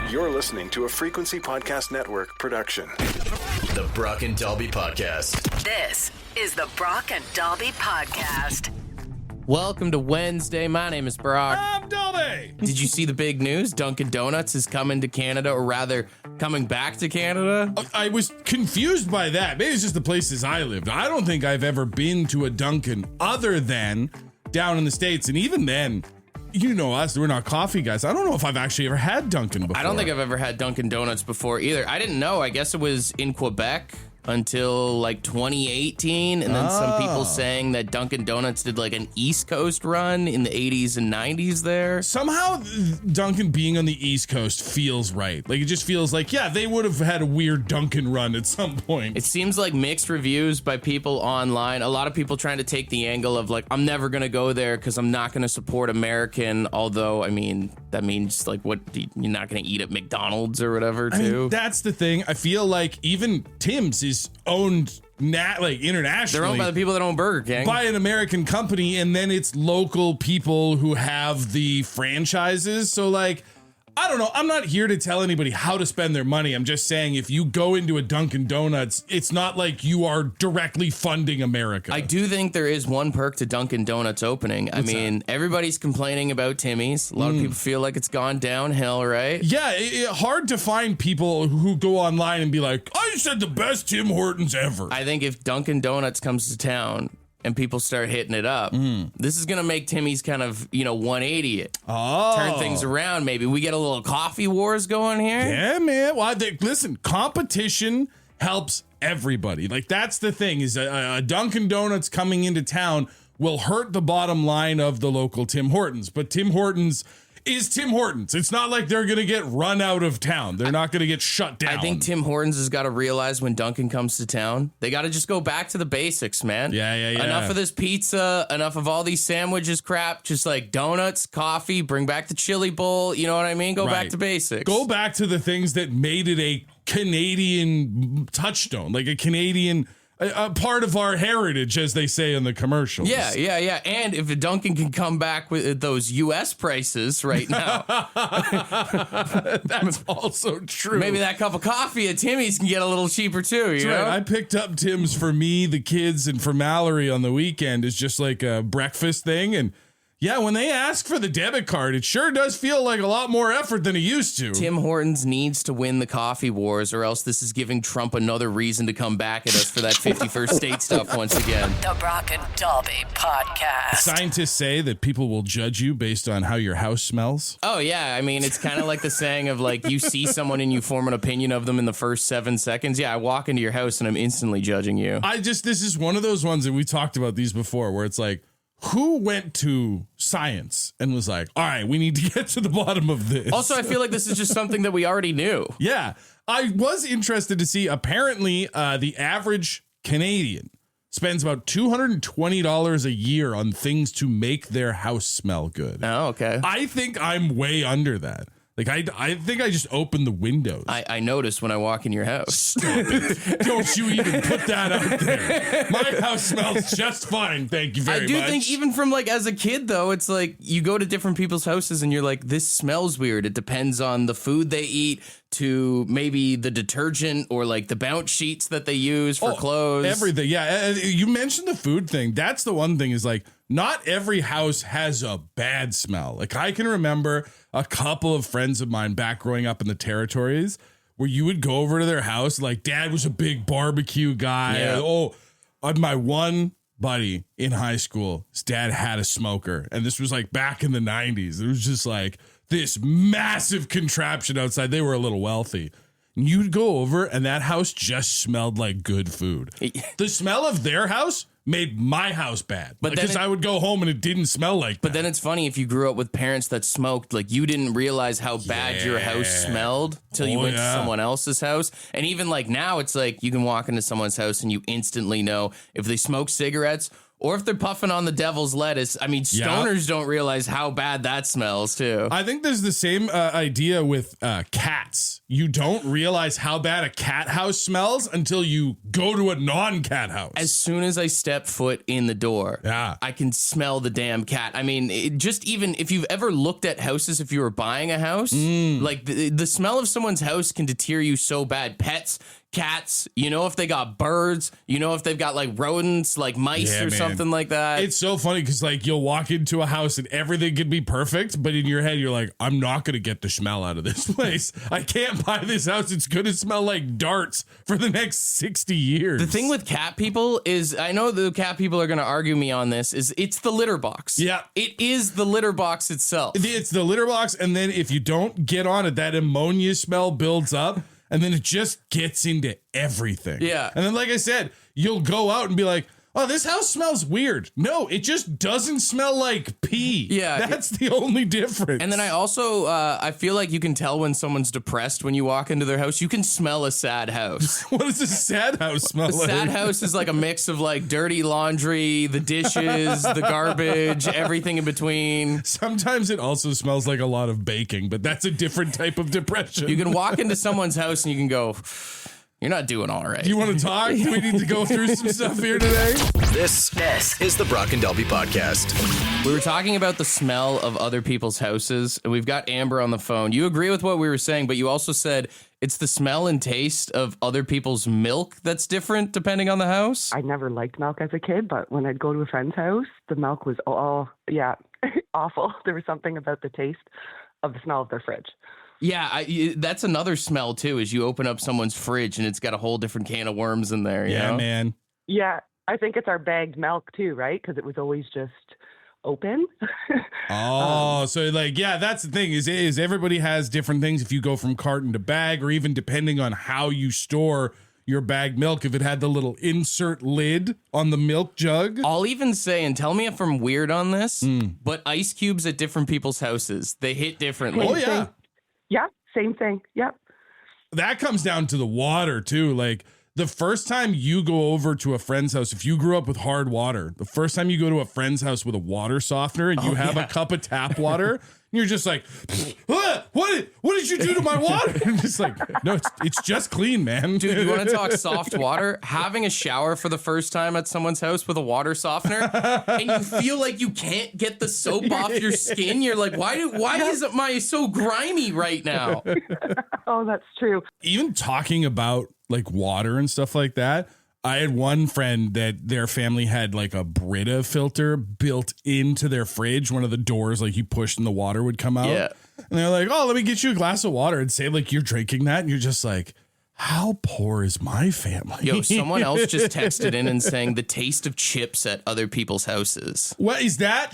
You're listening to a Frequency Podcast Network production. The Brock and Dalby Podcast. This is the Brock and Dalby Podcast. Welcome to Wednesday. My name is Brock. I'm Dalby. Did you see the big news? Dunkin' Donuts is coming to Canada, or rather, coming back to Canada. I was confused by that. Maybe it's just the places I lived. I don't think I've ever been to a Dunkin' other than down in the States. And even then, you know us, we're not coffee guys. I don't know if I've actually ever had Dunkin' before. I don't think I've ever had Dunkin' Donuts before either. I didn't know. I guess it was in Quebec until like 2018, and then some people saying that Dunkin' Donuts did like an East Coast run in the 80s and 90s there. Somehow Dunkin' being on the East Coast feels right. Like, it just feels like, yeah, they would have had a weird Dunkin' run at some point. It seems like mixed reviews by people online. A lot of people trying to take the angle of like, I'm never going to go there because I'm not going to support American. Although, I mean, that means like, what, you're not going to eat at McDonald's or whatever too? I mean, that's the thing. I feel like even Tim's is owned internationally. They're owned by the people that own Burger King. By an American company, and then it's local people who have the franchises. So, like, I don't know. I'm not here to tell anybody how to spend their money. I'm just saying, if you go into a Dunkin' Donuts, it's not like you are directly funding America. I do think there is one perk to Dunkin' Donuts opening. I mean, everybody's complaining about Timmy's. A lot of people feel like it's gone downhill, right? Yeah, hard to find people who go online and be like, I said the best Tim Hortons ever. I think if Dunkin' Donuts comes to town and people start hitting it up, this is going to make Timmy's kind of, 180 it. Oh. Turn things around, maybe. We get a little coffee wars going here. Yeah, man. Well, listen, competition helps everybody. Like, that's the thing, is a Dunkin' Donuts coming into town will hurt the bottom line of the local Tim Hortons. But Tim Hortons is Tim Hortons. It's not like they're going to get run out of town. They're not going to get shut down. I think Tim Hortons has got to realize when Dunkin' comes to town, they got to just go back to the basics, man. Yeah. Enough of this pizza, enough of all these sandwiches crap, just like donuts, coffee, bring back the chili bowl, you know what I mean? Go back to basics. Go back to the things that made it a Canadian touchstone, like a Canadian a part of our heritage, as they say in the commercials. Yeah. And if Dunkin' can come back with those U.S. prices right now, that's also true. Maybe that cup of coffee at Timmy's can get a little cheaper too. You know? Right. I picked up Tim's for me, the kids, and for Mallory on the weekend. It's just like a breakfast thing, and yeah, when they ask for the debit card, it sure does feel like a lot more effort than it used to. Tim Hortons needs to win the coffee wars, or else this is giving Trump another reason to come back at us for that 51st state stuff once again. The Brock and Dalby Podcast. Scientists say that people will judge you based on how your house smells. Oh, yeah. I mean, it's kind of like the saying of, like, you see someone and you form an opinion of them in the first 7 seconds. Yeah, I walk into your house and I'm instantly judging you. This is one of those ones that we talked about these before, where it's like, who went to science and was like, all right, we need to get to the bottom of this? Also, I feel like this is just something that we already knew. Yeah. I was interested to see, apparently, the average Canadian spends about $220 a year on things to make their house smell good. Oh, okay. I think I'm way under that. Like, I think I just opened the windows. I noticed when I walk in your house. Stop it. Don't you even put that out there. My house smells just fine. Thank you very much. I do think even from, like, as a kid, though, it's like you go to different people's houses and you're like, this smells weird. It depends on the food they eat, to maybe the detergent or like the bounce sheets that they use for clothes. Everything. Yeah. You mentioned the food thing. That's the one thing, is like, not every house has a bad smell. Like, I can remember a couple of friends of mine back growing up in the territories where you would go over to their house. Like, dad was a big barbecue guy. Yeah. My one buddy in high school, his dad had a smoker. And this was like back in the 90s. It was just like this massive contraption outside. They were a little wealthy. And you'd go over and that house just smelled like good food. The smell of their house made my house bad, because I would go home and it didn't smell like that. But then it's funny, if you grew up with parents that smoked, like, you didn't realize how bad your house smelled till you went to someone else's house. And even like now, it's like you can walk into someone's house and you instantly know if they smoke cigarettes Or if they're puffing on the devil's lettuce. I mean, stoners don't realize how bad that smells, too. I think there's the same idea with cats. You don't realize how bad a cat house smells until you go to a non-cat house. As soon as I step foot in the door, Yeah. I can smell the damn cat. I mean, just even if you've ever looked at houses, if you were buying a house, like the smell of someone's house can deter you so bad. Pets, cats, you know, if they got birds, you know, if they've got like rodents, like mice or something like that. It's so funny because like you'll walk into a house and everything could be perfect, but in your head you're like, I'm not going to get the smell out of this place. I can't buy this house. It's going to smell like darts for the next 60 years. The thing with cat people is, I know the cat people are going to argue me on this, is it's the litter box. Yeah. It is the litter box itself. It's the litter box, and then if you don't get on it, that ammonia smell builds up. And then it just gets into everything. Yeah. And then, like I said, you'll go out and be like, oh, this house smells weird. No, it just doesn't smell like pee. Yeah. That's the only difference. And then I also, I feel like you can tell when someone's depressed when you walk into their house. You can smell a sad house. What does a sad house smell A like? sad house is like a mix of like dirty laundry, the dishes, the garbage, everything in between. Sometimes it also smells like a lot of baking, but that's a different type of depression. You can walk into someone's house and you can go, you're not doing all right. Do you want to talk? Do we need to go through some stuff here today? This is the Brock and Dalby Podcast. We were talking about the smell of other people's houses, and we've got Amber on the phone. You agree with what we were saying, but you also said it's the smell and taste of other people's milk that's different depending on the house. I never liked milk as a kid, but when I'd go to a friend's house, the milk was awful. There was something about the taste of the smell of their fridge. Yeah, that's another smell, too, is you open up someone's fridge and it's got a whole different can of worms in there. You know? Man. Yeah, I think it's our bagged milk too, right? Because it was always just open. So like, yeah, that's the thing is everybody has different things. If you go from carton to bag, or even depending on how you store your bagged milk, if it had the little insert lid on the milk jug. I'll even say, and tell me if I'm weird on this, but ice cubes at different people's houses, they hit differently. Oh, yeah. Yeah, same thing. Yep. That comes down to the water too. Like the first time you go over to a friend's house, if you grew up with hard water, the first time you go to a friend's house with a water softener and you have a cup of tap water, you're just like, what did you do to my water? And it's like, no, it's just clean, man. Dude, you want to talk soft water? Having a shower for the first time at someone's house with a water softener, and you feel like you can't get the soap off your skin. You're like, why is it my so grimy right now? Oh, that's true. Even talking about like water and stuff like that, I had one friend that their family had like a Brita filter built into their fridge. One of the doors, like you pushed and the water would come out. Yeah. And they're like, oh, let me get you a glass of water, and say like you're drinking that. And you're just like, how poor is my family? Yo, someone else just texted in and saying the taste of chips at other people's houses. What is that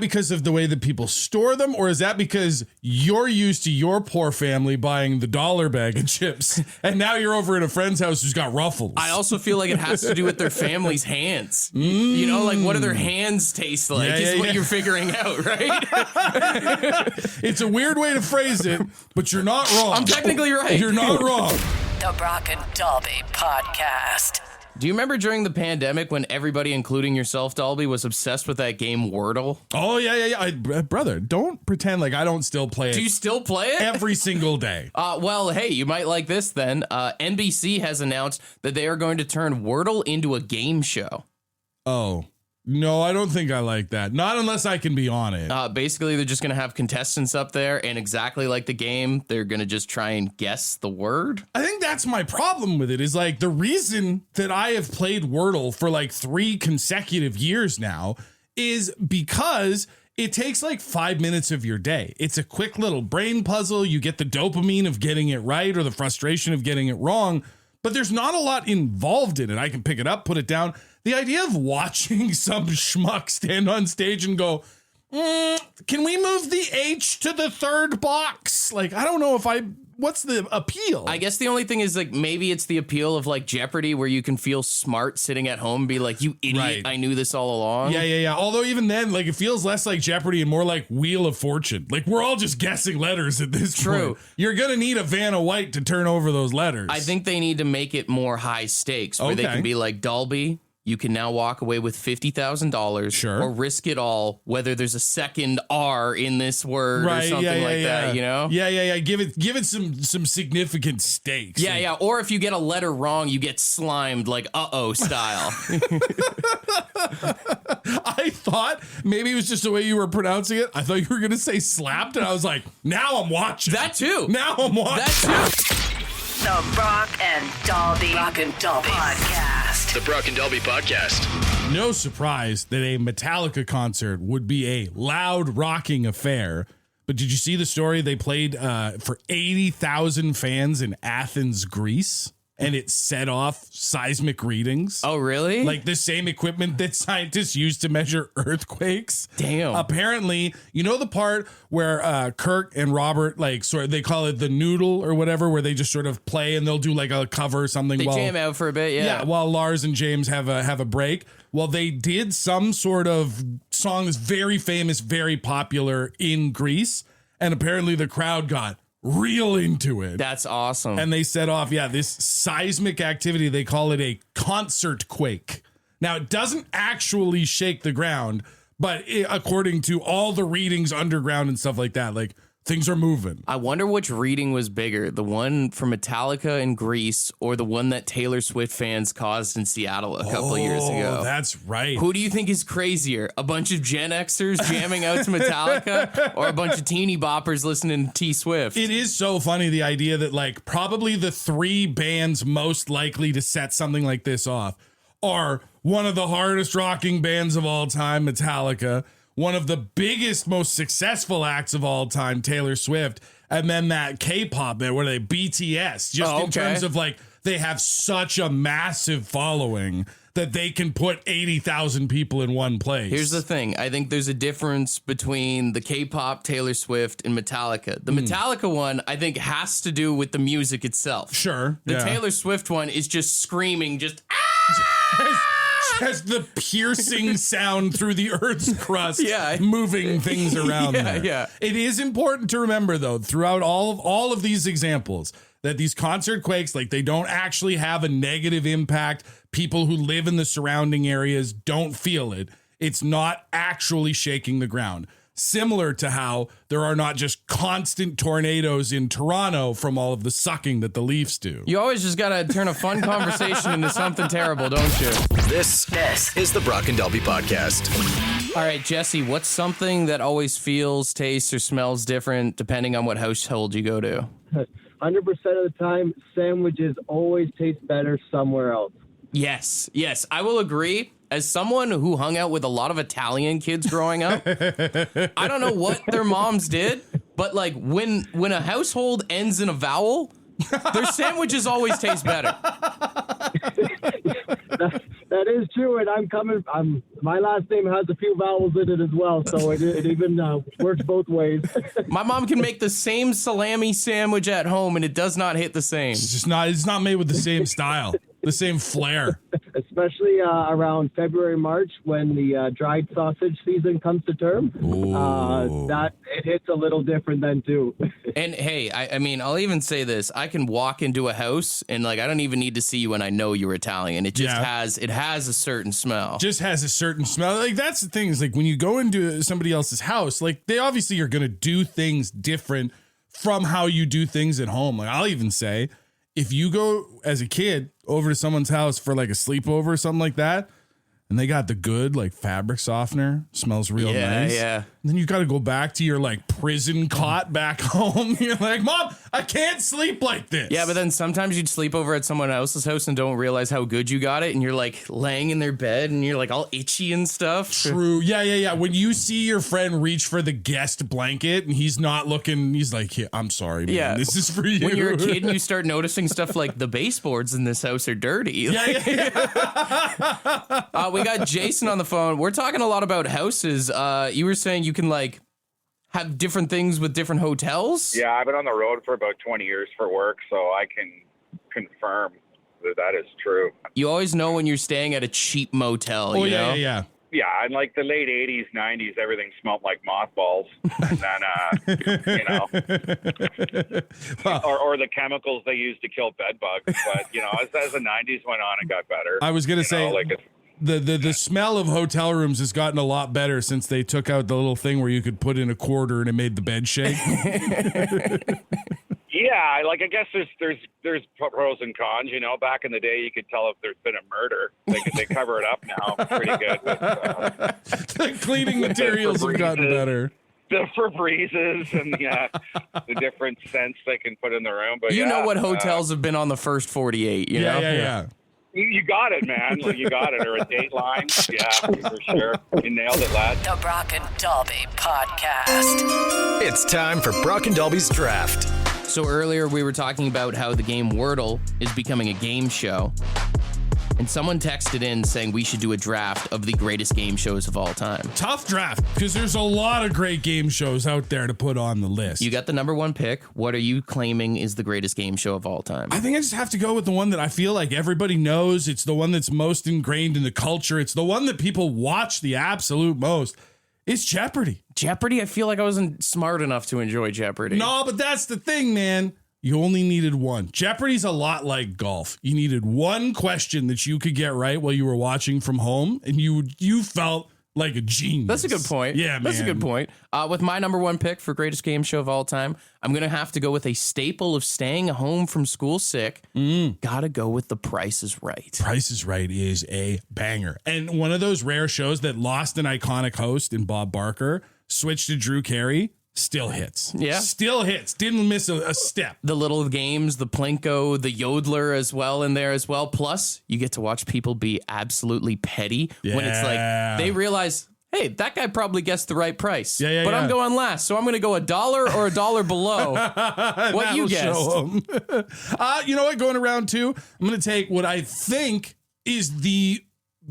because of the way that people store them, or is that because you're used to your poor family buying the dollar bag of chips and now you're over at a friend's house who's got Ruffles? I also feel like it has to do with their family's hands. You know, like what do their hands taste like is what you're figuring out, right? It's a weird way to phrase it, but you're not wrong. I'm technically right. You're not wrong. The Brock and Dalby Podcast. Do you remember during the pandemic when everybody, including yourself, Dalby, was obsessed with that game Wordle? Oh, yeah. Brother, don't pretend like I don't still play it. Do you still play it? Every single day. Well, hey, you might like this then. NBC has announced that they are going to turn Wordle into a game show. Oh. No, I don't think I like that. Not unless I can be on it. Basically, they're just going to have contestants up there, and exactly like the game, they're going to just try and guess the word. I think that's my problem with it, is like the reason that I have played Wordle for like 3 consecutive years now is because it takes like 5 minutes of your day. It's a quick little brain puzzle. You get the dopamine of getting it right or the frustration of getting it wrong, but there's not a lot involved in it. I can pick it up, put it down. The idea of watching some schmuck stand on stage and go, can we move the H to the third box? Like, I don't know what's the appeal? I guess the only thing is like maybe it's the appeal of like Jeopardy, where you can feel smart sitting at home and be like, you idiot, Right. I knew this all along. Yeah. Although even then, like, it feels less like Jeopardy and more like Wheel of Fortune. Like, we're all just guessing letters at this True. point. You're going to need a Vanna White to turn over those letters. I think they need to make it more high stakes, where they Okay. can be like, Dalby, you can now walk away with $50,000. Sure. Or risk it all, whether there's a second R in this word or something that, you know? Yeah. Give it some significant stakes. Yeah. Or if you get a letter wrong, you get slimed like uh-oh style. I thought maybe it was just the way you were pronouncing it. I thought you were going to say slapped, and I was like, now I'm watching. That too. Now I'm watching. That too. The Brock and Dalby Podcast. The Brock and Dalby Podcast. No surprise that a Metallica concert would be a loud, rocking affair. But did you see the story? They played for 80,000 fans in Athens, Greece, and it set off seismic readings. Oh, really? Like the same equipment that scientists use to measure earthquakes. Damn. Apparently, you know the part where Kirk and Robert, like, sort of, they call it the noodle or whatever, where they just sort of play and they'll do like a cover or something. They jam out for a bit, Yeah, while Lars and James have a break. Well, they did some sort of song that's very famous, very popular in Greece, and apparently the crowd got real into it. That's awesome. And they set off, this seismic activity. They call it a concert quake. Now, it doesn't actually shake the ground, but according to all the readings underground and stuff like that, like, things are moving. I wonder which reading was bigger, the one for Metallica in Greece or the one that Taylor Swift fans caused in Seattle a couple of years ago. That's right. Who do you think is crazier? A bunch of Gen Xers jamming out to Metallica or a bunch of teeny boppers listening to T Swift? It is so funny, the idea that, like, probably the three bands most likely to set something like this off are one of the hardest rocking bands of all time, Metallica, one of the biggest, most successful acts of all time, Taylor Swift, and then that K-pop band, what are they, BTS, just in terms of, like, they have such a massive following that they can put 80,000 people in one place. Here's the thing. I think there's a difference between the K-pop, Taylor Swift, and Metallica. The Metallica one, I think, has to do with the music itself. Sure. The Taylor Swift one is just screaming, just has the piercing sound through the Earth's crust, moving things around there. Yeah. It is important to remember, though, throughout all of these examples, that these concert quakes, like, they don't actually have a negative impact. People who live in the surrounding areas don't feel it. It's not actually shaking the ground. Similar to how there are not just constant tornadoes in Toronto from all of the sucking that the Leafs do. You always just got to turn a fun conversation into something terrible, don't you? This is the Brock and Dalby Podcast. All right, Jesse, what's something that always feels, tastes, or smells different depending on what household you go to? 100% of the time, sandwiches always taste better somewhere else. Yes, I will agree. As someone who hung out with a lot of Italian kids growing up, I don't know what their moms did, but, like, when a household ends in a vowel, their sandwiches always taste better. That is true, and my last name has a few vowels in it as well, so it even works both ways. My mom can make the same salami sandwich at home, and it does not hit the same. It's not made with the same style, the same flair. Especially around February, March, when the dried sausage season comes to term. That it hits a little different then too. And hey, I mean, I'll even say this: I can walk into a house and, like, I don't even need to see you when I know you're Italian. It just has a certain smell. Just has a certain smell. Like, that's the thing, is, like, when you go into somebody else's house, like, they obviously are going to do things different from how you do things at home. Like, I'll even say, if you go as a kid over to someone's house for, like, a sleepover or something like that, and they got the good, like, fabric softener, smells real nice. Yeah. And then you got to go back to your, like, prison cot back home. You're like, Mom, I can't sleep like this. Yeah, but then sometimes you'd sleep over at someone else's house and don't realize how good you got it, and you're, like, laying in their bed and you're, like, all itchy and stuff. True. Yeah. When you see your friend reach for the guest blanket and he's not looking, he's like, yeah, I'm sorry, man. Yeah. This is for you. When you're a kid and you start noticing stuff like the baseboards in this house are dirty. Yeah. We got Jason on the phone. We're talking a lot about houses. You were saying you can, like, have different things with different hotels? Yeah, I've been on the road for about 20 years for work, so I can confirm that is true. You always know when you're staying at a cheap motel, you know? Yeah. Yeah, in like the late 80s, 90s, everything smelled like mothballs. And then, or the chemicals they used to kill bed bugs. But, as the 90s went on, it got better. I was going to say, the smell of hotel rooms has gotten a lot better since they took out the little thing where you could put in a quarter and it made the bed shake. Yeah, like I guess there's pros and cons. You know, back in the day, you could tell if there's been a murder. They cover it up now pretty good. With, the cleaning materials have gotten better. The Febrezes and the different scents they can put in the room. But you know what hotels have been on the first 48. You know? Yeah. You got it, man. You got it. Or a Dateline. Yeah, for sure. You nailed it, lad. The Brock and Dalby Podcast. It's time for Brock and Dalby's Draft. So earlier we were talking about how the game Wordle is becoming a game show. And someone texted in saying we should do a draft of the greatest game shows of all time. Tough draft, because there's a lot of great game shows out there to put on the list. You got the number one pick. What are you claiming is the greatest game show of all time? I think I just have to go with the one that I feel like everybody knows. It's the one that's most ingrained in the culture. It's the one that people watch the absolute most. It's Jeopardy. Jeopardy? I feel like I wasn't smart enough to enjoy Jeopardy. No, but that's the thing, man. You only needed one. Jeopardy's a lot like golf. You needed one question that you could get right while you were watching from home, and you felt like a genius. That's a good point. Yeah, man. That's a good point. With my number one pick for greatest game show of all time, I'm going to have to go with a staple of staying home from school sick. Gotta go with The Price is Right. Price is Right is a banger. And one of those rare shows that lost an iconic host in Bob Barker, switched to Drew Carey, still hits. Yeah. Still hits. Didn't miss a step. The little games, the Plinko, the Yodeler as well in there as well. Plus, you get to watch people be absolutely petty when it's like they realize, hey, that guy probably guessed the right price. Yeah, but I'm going last, so I'm going to go $1 or $1 below. What you guessed? You know what? Going around two, I'm going to take what I think is the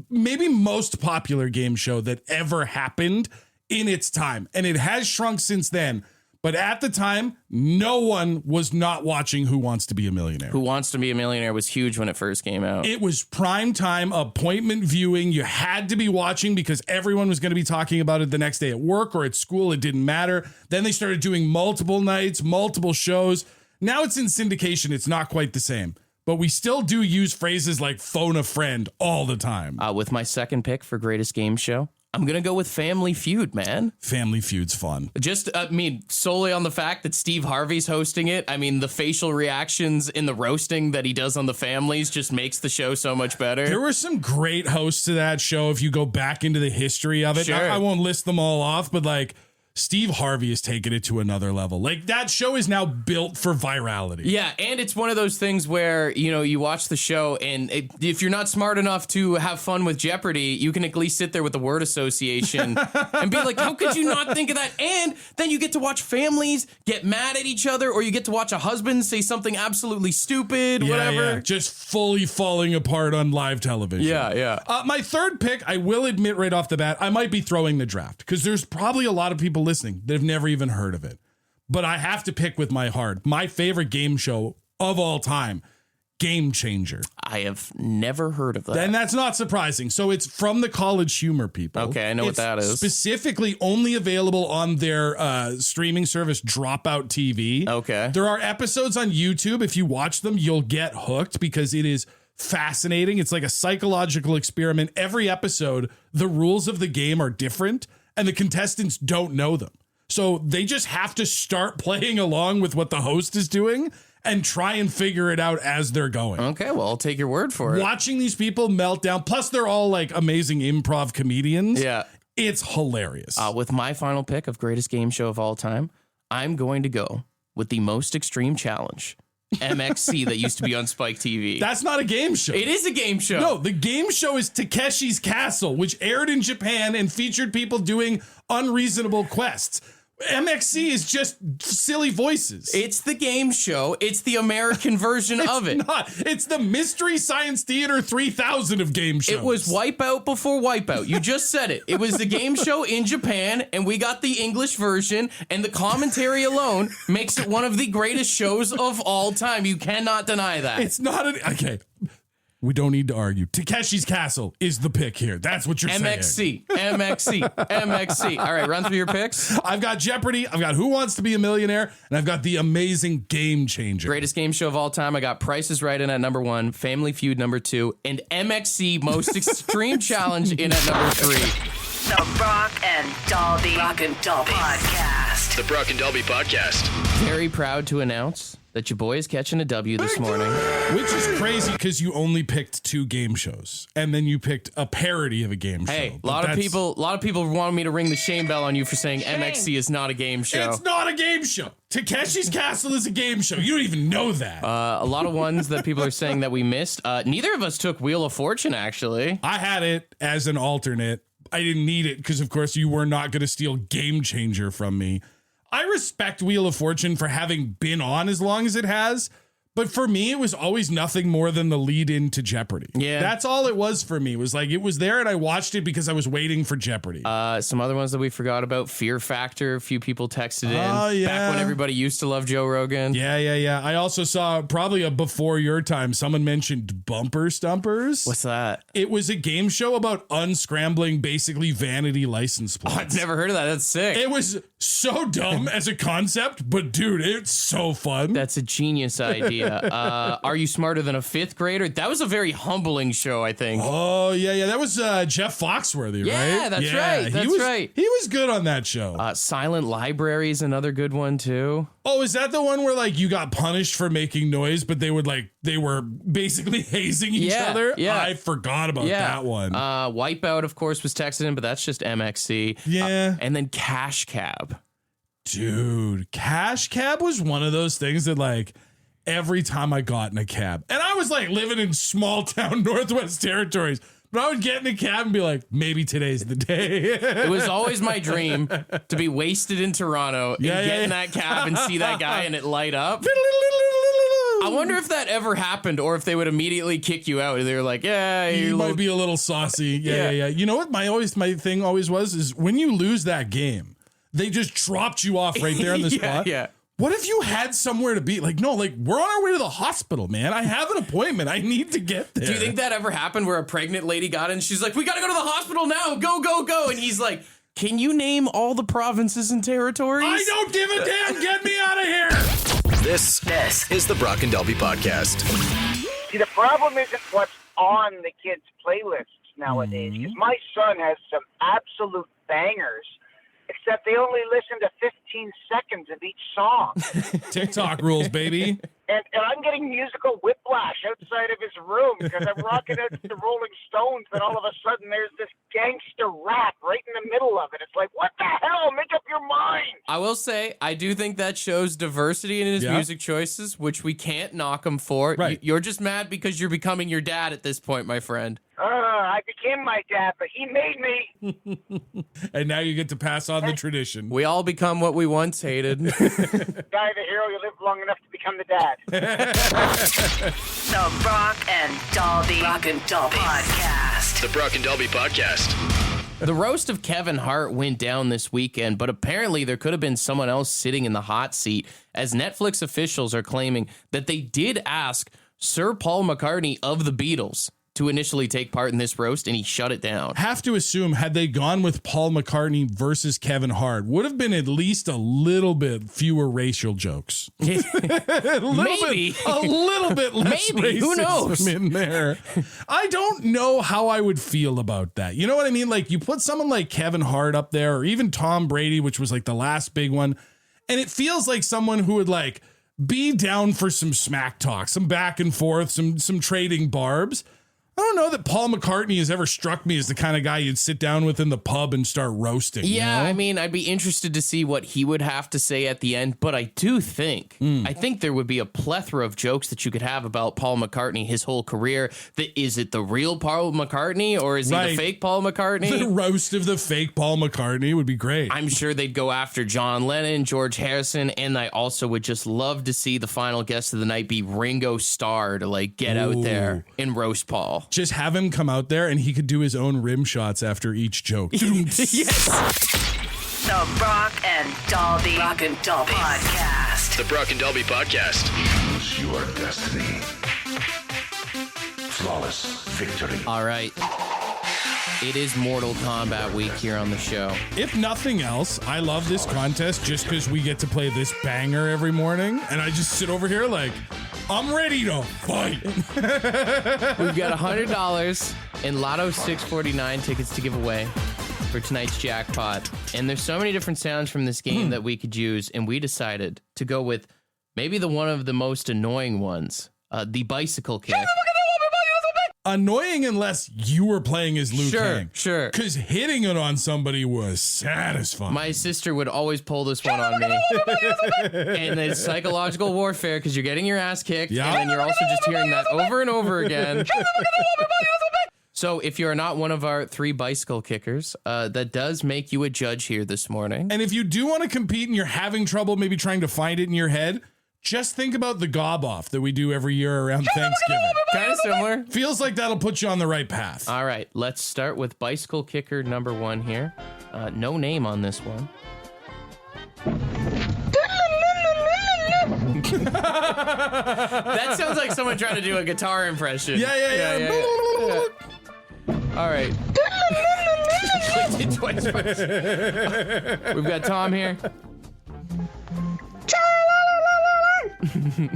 maybe most popular game show that ever happened in its time. And it has shrunk since then. But at the time, no one was not watching Who Wants to Be a Millionaire. Who Wants to Be a Millionaire was huge when it first came out. It was prime time appointment viewing. You had to be watching because everyone was going to be talking about it the next day at work or at school. It didn't matter. Then they started doing multiple nights, multiple shows. Now it's in syndication. It's not quite the same. But we still do use phrases like phone a friend all the time. With my second pick for greatest game show, I'm going to go with Family Feud, man. Family Feud's fun. Just, solely on the fact that Steve Harvey's hosting it. I mean, the facial reactions in the roasting that he does on the families just makes the show so much better. There were some great hosts to that show if you go back into the history of it. Sure. I won't list them all off, but like Steve Harvey has taken it to another level. Like that show is now built for virality. Yeah, and it's one of those things where, you watch the show and if you're not smart enough to have fun with Jeopardy, you can at least sit there with the word association and be like, how could you not think of that? And then you get to watch families get mad at each other, or you get to watch a husband say something absolutely stupid, whatever. Yeah. Just fully falling apart on live television. Yeah. My third pick, I will admit right off the bat, I might be throwing the draft because there's probably a lot of people listening that have never even heard of it. But I have to pick with my heart. My favorite game show of all time, Game Changer. I have never heard of that. And that's not surprising. So it's from the College Humor people. Okay, I know what that is. Specifically only available on their streaming service Dropout TV. Okay. There are episodes on YouTube. If you watch them, you'll get hooked because it is fascinating. It's like a psychological experiment. Every episode, the rules of the game are different and the contestants don't know them. So they just have to start playing along with what the host is doing and try and figure it out as they're going. Okay, well, I'll take your word for it. Watching these people melt down, plus they're all like amazing improv comedians. Yeah. It's hilarious. With my final pick of greatest game show of all time, I'm going to go with the Most Extreme Challenge, MXC, that used to be on Spike TV. That's not a game show. It is a game show. No, the game show is Takeshi's Castle, which aired in Japan and featured people doing unreasonable quests. MXC is just silly voices. It's the game show. It's the American version of it. It's the Mystery Science Theater 3000 of game shows. It was Wipeout before Wipeout. You just said it. It was the game show in Japan, and we got the English version, and the commentary alone makes it one of the greatest shows of all time. You cannot deny that. It's not okay. We don't need to argue. Takeshi's Castle is the pick here. That's what you're saying. MXC. All right, run through your picks. I've got Jeopardy. I've got Who Wants to Be a Millionaire, and I've got The Amazing Game Changer. Greatest game show of all time. I got Price is Right in at number 1, Family Feud number 2, and MXC Most Extreme Challenge in at number 3. The Brock and Dalby Podcast. The Brock and Dalby Podcast. Very proud to announce that your boy is catching a W this morning. Which is crazy because you only picked 2 game shows, and then you picked a parody of a game show. Hey, a lot of people wanted me to ring the shame bell on you for saying MXC is not a game show. It's not a game show. Takeshi's Castle is a game show. You don't even know that. A lot of ones that people are saying that we missed. Neither of us took Wheel of Fortune, actually. I had it as an alternate. I didn't need it because, of course, you were not going to steal Game Changer from me. I respect Wheel of Fortune for having been on as long as it has, but for me, it was always nothing more than the lead into Jeopardy. Yeah. That's all it was for me. It was like, it was there and I watched it because I was waiting for Jeopardy. Some other ones that we forgot about, Fear Factor. A few people texted in. Oh, yeah. Back when everybody used to love Joe Rogan. Yeah. I also saw probably a before your time. Someone mentioned Bumper Stumpers. What's that? It was a game show about unscrambling basically vanity license plates. Oh, I've never heard of that. That's sick. It was so dumb as a concept, but dude, it's so fun. That's a genius idea. Are You Smarter Than a Fifth Grader? That was a very humbling show, I think. Oh, yeah. That was Jeff Foxworthy, right? Yeah, that's right. That's right. He was good on that show. Silent Library is another good one, too. Oh, is that the one where like you got punished for making noise, but they were basically hazing each other? Yeah. I forgot about that one. Wipeout, of course, was texted in, but that's just MXC. Yeah. And then Cash Cab. Dude, Cash Cab was one of those things that like every time I got in a cab, and I was like living in small town Northwest Territories, but I would get in a cab and be like, maybe today's the day. It was always my dream to be wasted in Toronto and get in that cab and see that guy and it light up. I wonder if that ever happened or if they would immediately kick you out. They were like, yeah, you might be a little saucy. Yeah. You know what my thing always was is when you lose that game, they just dropped you off right there on the spot. Yeah. What if you had somewhere to be? Like, no, like we're on our way to the hospital, man. I have an appointment. I need to get there. Do you think that ever happened where a pregnant lady got in? She's like, we got to go to the hospital now. Go, go, go. And he's like, can you name all the provinces and territories? I don't give a damn. Get me out of here. This is the Brock and Dalby Podcast. See, the problem isn't what's on the kids' playlists nowadays. Because my son has some absolute bangers, except they only listen to 15 seconds of each song. TikTok rules, baby. And I'm getting musical whiplash outside of his room because I'm rocking out to the Rolling Stones, and all of a sudden there's this gangster rap right in the middle of it. It's like, what the hell? Make up your mind. I will say, I do think that shows diversity in his music choices, which we can't knock him for. Right. You're just mad because you're becoming your dad at this point, my friend. I became my dad, but he made me. And now you get to pass on the tradition. We all become what we once hated. Guy, the hero, you live long enough to become the dad. The Brock and Dalby Podcast. The Brock and Dalby Podcast. The roast of Kevin Hart went down this weekend, but apparently there could have been someone else sitting in the hot seat, as Netflix officials are claiming that they did ask Sir Paul McCartney of the Beatles to initially take part in this roast, and he shut it down. Have to assume, had they gone with Paul McCartney versus Kevin Hart, would have been at least a little bit fewer racial jokes. Maybe. A little bit less Maybe. Who knows? racism in there. I don't know how I would feel about that. You know what I mean? Like, you put someone like Kevin Hart up there, or even Tom Brady, which was like the last big one, and it feels like someone who would like be down for some smack talk, some back and forth, some trading barbs. I don't know that Paul McCartney has ever struck me as the kind of guy you'd sit down with in the pub and start roasting. Yeah, you know? I mean, I'd be interested to see what he would have to say at the end, but I do think, I think there would be a plethora of jokes that you could have about Paul McCartney, his whole career. Is it the real Paul McCartney, or is he the fake Paul McCartney? The roast of the fake Paul McCartney would be great. I'm sure they'd go after John Lennon, George Harrison, and I also would just love to see the final guest of the night be Ringo Starr to like get out there and roast Paul. Just have him come out there and he could do his own rim shots after each joke. Yes. The Brock and Dalby Podcast. The Brock and Dalby Podcast. Choose your destiny. flawless victory. All right. It is Mortal Kombat week here on the show. If nothing else, I love this contest just because we get to play this banger every morning, and I just sit over here like, I'm ready to fight. We've got $100 in Lotto 649 tickets to give away for tonight's jackpot. And there's so many different sounds from this game that we could use, and we decided to go with maybe one of the most annoying ones, the bicycle kick. Annoying unless you were playing as Liu Kang. Sure. Because hitting it on somebody was satisfying. My sister would always pull this one on me. And it's psychological warfare because you're getting your ass kicked. Yeah. And then you're also just hearing that over and over again. So if you're not one of our 3 bicycle kickers, that does make you a judge here this morning. And if you do want to compete and you're having trouble maybe trying to find it in your head, just think about the gob off that we do every year around Thanksgiving. Kind of similar. Feels like that'll put you on the right path. All right, let's start with bicycle kicker number 1 here. No name on this one. That sounds like someone trying to do a guitar impression. Yeah. All right. Clicked it twice first. We've got Tom here.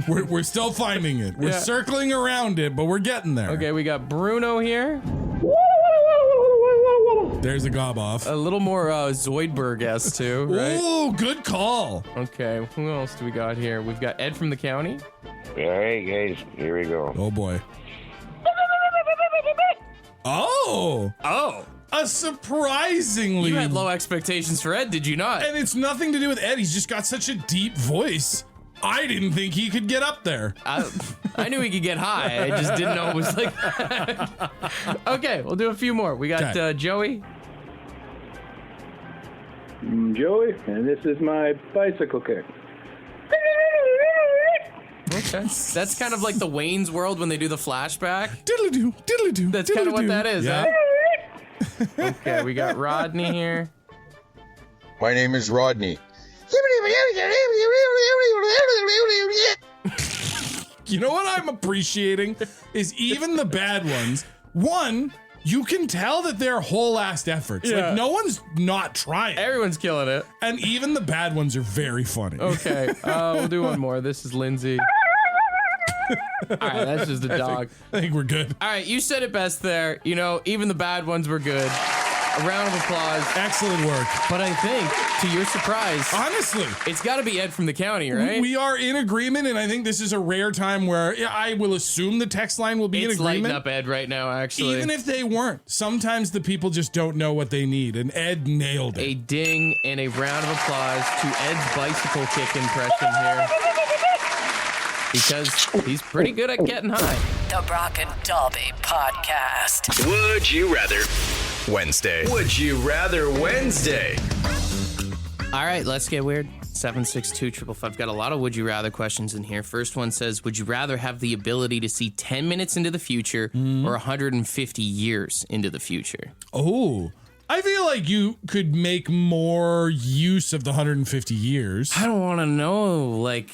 We're still finding it. We're circling around it, but we're getting there. Okay, we got Bruno here. There's a gob off. A little more Zoidberg-esque too, right? Oh, good call. Okay, who else do we got here? We've got Ed from the county. Hey guys, here we go. Oh boy. Oh. A surprisingly... You had low expectations for Ed, did you not? And it's nothing to do with Ed. He's just got such a deep voice. I didn't think he could get up there. I knew he could get high. I just didn't know it was like that. Okay, we'll do a few more. We got Joey. Joey, and this is my bicycle kick. Okay. That's kind of like the Wayne's World when they do the flashback. Diddly-doo, diddly-doo. That's kind of what that is, yeah. huh? Okay, we got Rodney here. My name is Rodney. You know what I'm appreciating is even the bad ones. One, you can tell that they're whole-assed efforts. Yeah. Like, no one's not trying. Everyone's killing it. And even the bad ones are very funny. Okay, we'll do one more. This is Lindsay. All right, that's just a dog. I think we're good. All right, you said it best there. You know, even the bad ones were good. A round of applause. Excellent work. But I think, to your surprise, honestly, it's got to be Ed from the county, right? We are in agreement, and I think this is a rare time where I will assume the text line will be in agreement. It's lighting up Ed right now, actually. Even if they weren't, sometimes the people just don't know what they need, and Ed nailed it. A ding and a round of applause to Ed's bicycle kick impression here. Because he's pretty good at getting high. The Brock and Dalby Podcast. Would you rather Wednesday? Would you rather Wednesday? All right, let's get weird. 762-555. Got a lot of would you rather questions in here. First one says, would you rather have the ability to see 10 minutes into the future or 150 years into the future? Oh, I feel like you could make more use of the 150 years. I don't want to know, like,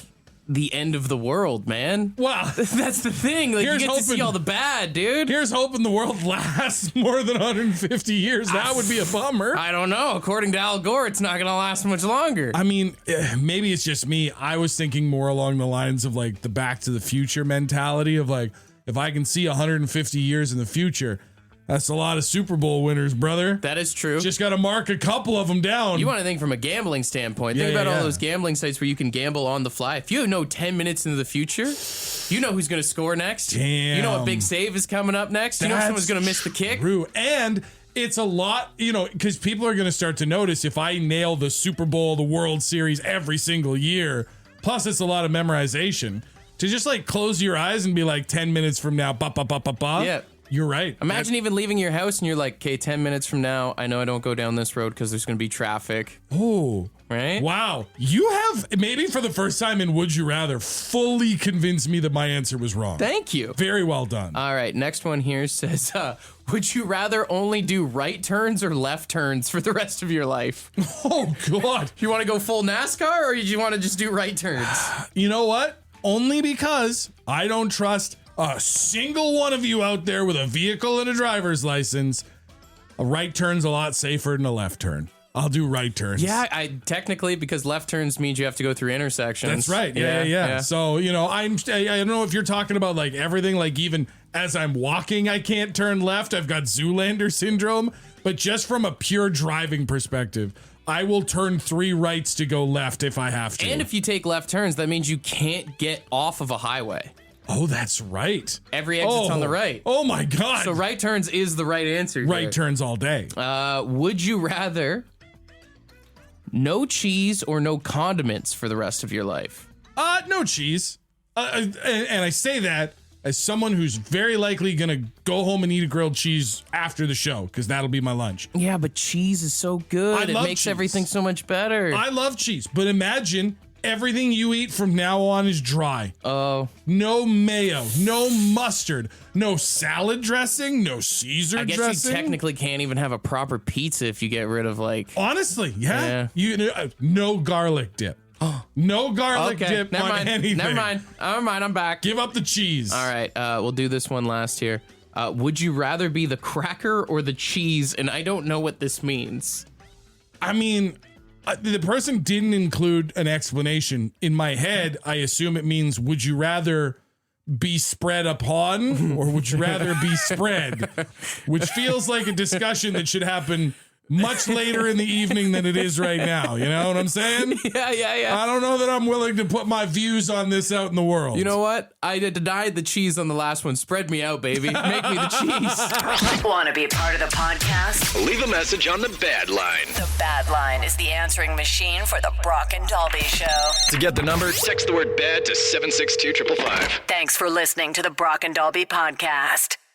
the end of the world, man. Wow. That's the thing. Like, you get to see all the bad, dude. Here's hoping the world lasts more than 150 years. That would be a bummer. I don't know. According to Al Gore, it's not going to last much longer. I mean, maybe it's just me. I was thinking more along the lines of, like, the Back to the Future mentality of, like, if I can see 150 years in the future, that's a lot of Super Bowl winners, brother. That is true. Just got to mark a couple of them down. You want to think from a gambling standpoint. Think about all those gambling sites where you can gamble on the fly. If you know 10 minutes into the future, you know who's going to score next. Damn. You know what big save is coming up next. You know someone's going to miss the kick. True. And it's a lot, you know, because people are going to start to notice if I nail the Super Bowl, the World Series every single year, plus it's a lot of memorization, to just like close your eyes and be like 10 minutes from now, ba ba ba ba ba. Yeah. You're right. Imagine even leaving your house and you're like, okay, 10 minutes from now, I know I don't go down this road because there's going to be traffic. Oh. Right? Wow. You have, maybe for the first time in Would You Rather, fully convinced me that my answer was wrong. Thank you. Very well done. All right. Next one here says, would you rather only do right turns or left turns for the rest of your life? Oh, God. You want to go full NASCAR or do you want to just do right turns? You know what? Only because I don't trust a single one of you out there with a vehicle and a driver's license, a right turn's a lot safer than a left turn. I'll do right turns. Yeah, I technically, because left turns means you have to go through intersections. That's right. Yeah. So, I don't know if you're talking about like everything, like even as I'm walking, I can't turn left. I've got Zoolander syndrome. But just from a pure driving perspective, I will turn 3 rights to go left if I have to. And if you take left turns, that means you can't get off of a highway. Oh, that's right. Every exit's on the right. Oh, my God. So right turns is the right answer. Right turns all day. Would you rather no cheese or no condiments for the rest of your life? No cheese. And I say that as someone who's very likely going to go home and eat a grilled cheese after the show, because that'll be my lunch. Yeah, but cheese is so good. It makes everything so much better. I love cheese, but imagine everything you eat from now on is dry. Oh. No mayo, no mustard, no salad dressing, no Caesar dressing. I guess you technically can't even have a proper pizza if you get rid of like... Honestly, yeah. No garlic dip. No garlic dip on anything. Never mind. I'm back. Give up the cheese. All right. We'll do this one last here. Would you rather be the cracker or the cheese? And I don't know what this means. I mean, the person didn't include an explanation. In my head, I assume it means, would you rather be spread upon or would you rather be spread? Which feels like a discussion that should happen much later in the evening than it is right now. You know what I'm saying? Yeah. I don't know that I'm willing to put my views on this out in the world. You know what? I denied the cheese on the last one. Spread me out, baby. Make me the cheese. Want to be a part of the podcast? Leave a message on the Bad Line. The Bad Line is the answering machine for the Brock and Dalby Show. To get the number, text the word BAD to 762-555. Thanks for listening to the Brock and Dalby podcast.